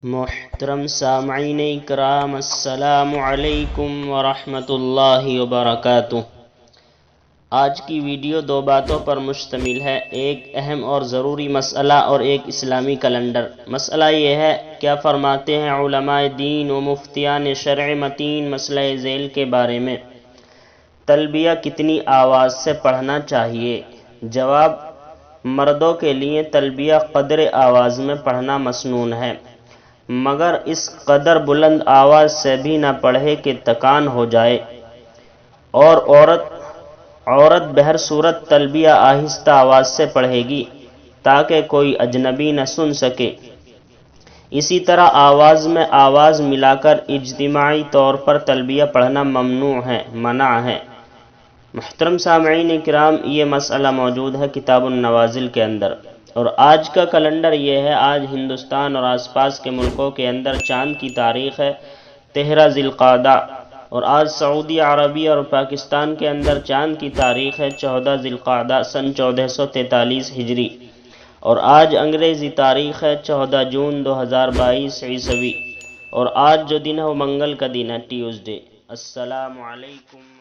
محترم سامعین کرام، السلام علیکم ورحمۃ اللہ وبرکاتہ۔ آج کی ویڈیو دو باتوں پر مشتمل ہے، ایک اہم اور ضروری مسئلہ اور ایک اسلامی کیلنڈر۔ مسئلہ یہ ہے، کیا فرماتے ہیں علماء دین و مفتیان شرع متین مسئلہ ذیل کے بارے میں؟ تلبیہ کتنی آواز سے پڑھنا چاہیے؟ جواب: مردوں کے لیے تلبیہ قدر آواز میں پڑھنا مسنون ہے، مگر اس قدر بلند آواز سے بھی نہ پڑھے کہ تکان ہو جائے، اور عورت بہر صورت تلبیہ آہستہ آواز سے پڑھے گی تاکہ کوئی اجنبی نہ سن سکے۔ اسی طرح آواز میں آواز ملا کر اجتماعی طور پر تلبیہ پڑھنا منع ہے۔ محترم سامعین کرام، یہ مسئلہ موجود ہے کتاب النوازل کے اندر، اور آج کا کیلنڈر یہ ہے۔ آج ہندوستان اور آس پاس کے ملکوں کے اندر چاند کی تاریخ ہے 13 ذی القعدہ، اور آج سعودی عربیہ اور پاکستان کے اندر چاند کی تاریخ ہے 14 ذی القعدہ سن 1443 ہجری، اور آج انگریزی تاریخ ہے 14 جون 2022 عیسوی، اور آج جو دن ہے وہ منگل کا دن ہے، ٹیوزڈے۔ السلام علیکم۔